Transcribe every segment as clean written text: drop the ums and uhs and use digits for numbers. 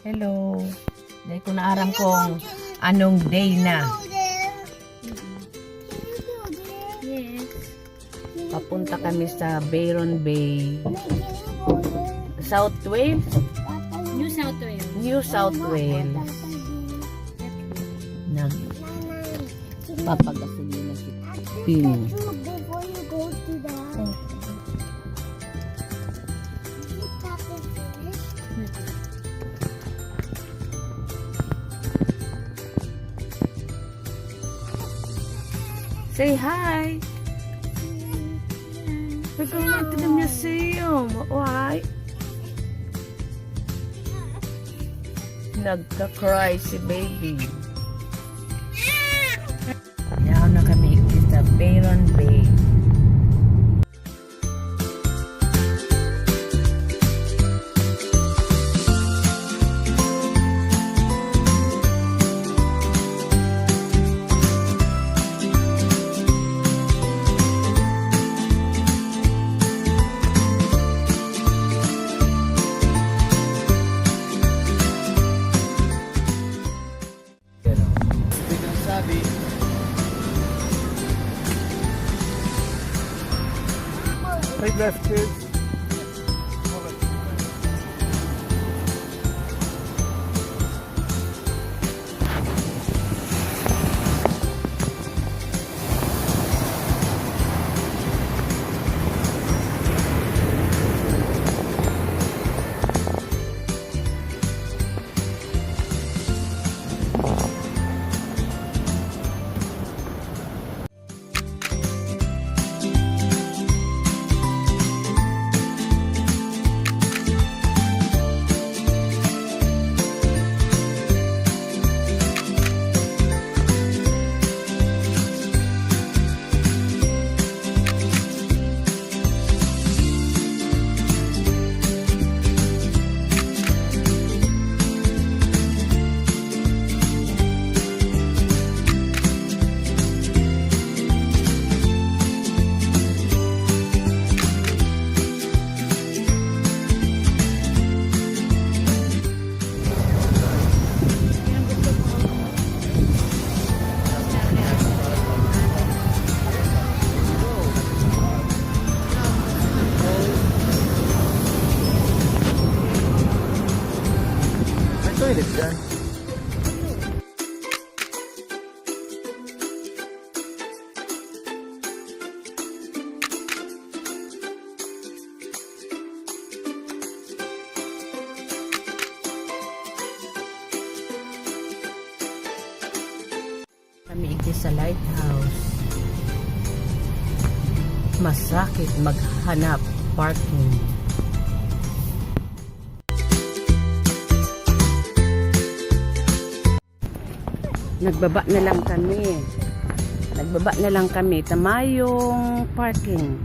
Hello. Dahil ko naaram kung anong day na. Yes. Papunta kami sa Byron Bay. South Wales? New South Wales. New South Wales. Papagasolina si Pin. Before you go to the Say hi! We're going to the museum. Why? Nagka-cry si baby. Ayaw na kami sa Byron Bay. Take left, kids. Toilet dyan. Kami iti sa lighthouse. Masakit maghanap parking. Nagbaba na lang kami. Nagbaba na lang kami. Tamayong parking.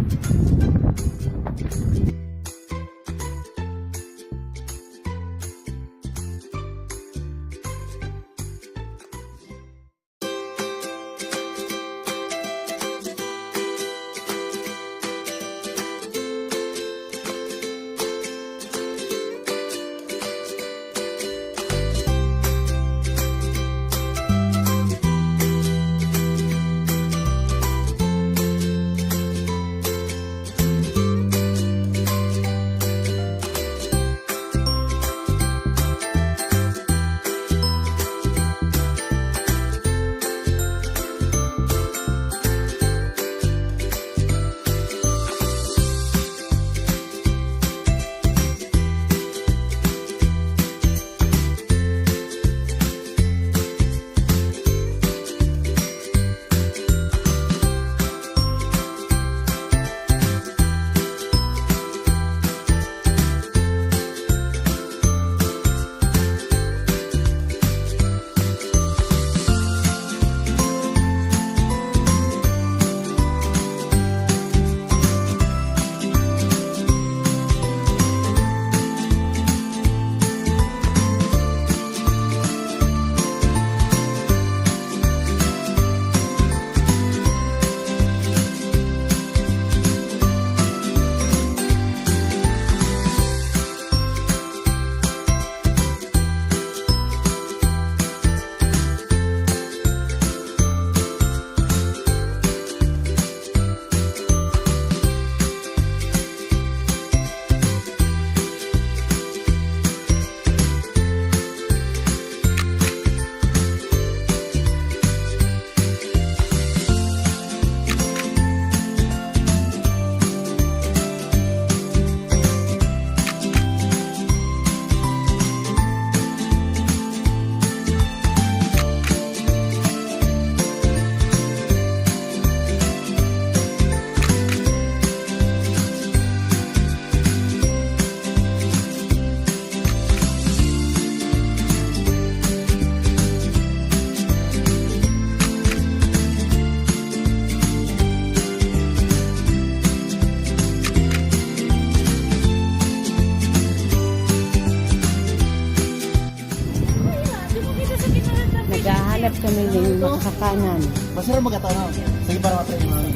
Mahirap kami din makakanan. Masarap magkataon na. Sige para matry yung mga.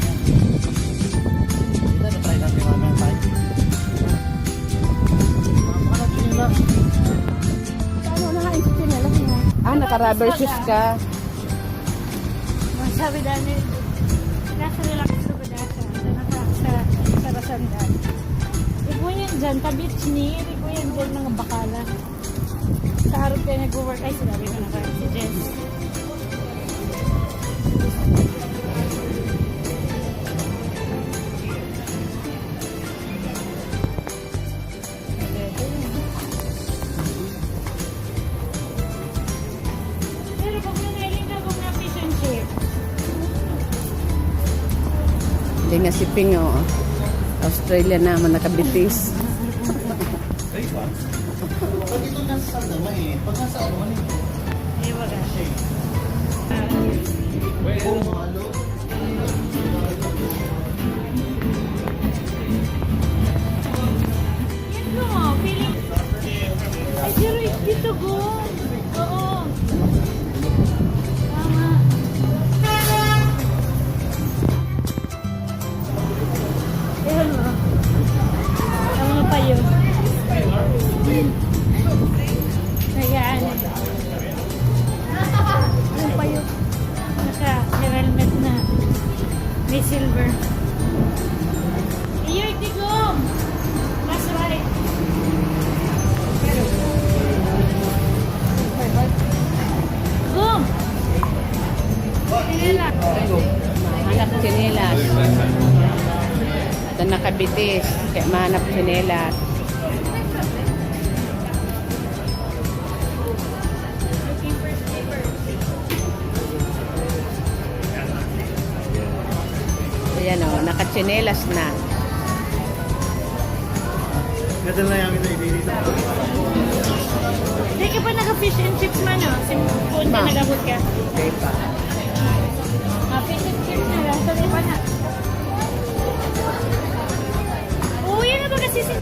Kita na-try natin yung mga tayo. Ano din na? Ano na kain sa chinelas mo? Ah, naka-rubber shoes ka. Sabi dami, nasa relax ko ba sa Rasandan. Ikaw yan dyan, tabits ni, ikaw yan dyan mga bakala. Sa harap kayo nag-work, ay sinabi ko na kayo, si Jess. Pero pag nangyayang ka kung na fish and chip, Hindi nga si Ping, oh. Australia naman nakabitis. Ay ba? Pag ito nasa dama eh. Pag nasa ano man eh. ay wala. Kung malo. Yan mo, feeling. Ay, zero is dito, go. Oo. Tama. Ayun mo. Tama pa yun. Nagaan. Ayun pa yun. Naka-helmet na. May silver. Iyo, itigom! Mas right. Gum! Pinila. Mahanap chinelas. Ito nakabitis. Kaya mahanap chinelas. Looking for slippers. Ayan, oh. Nakachinelas na. Gadal na yung ito dito. Hindi ka pa nag-fish and chips man, no? Simpuan ka, Ma. nag-abot ka. Okay pa. Fish and chips na lang. Sabi pa na. Uwi na ba kasi si...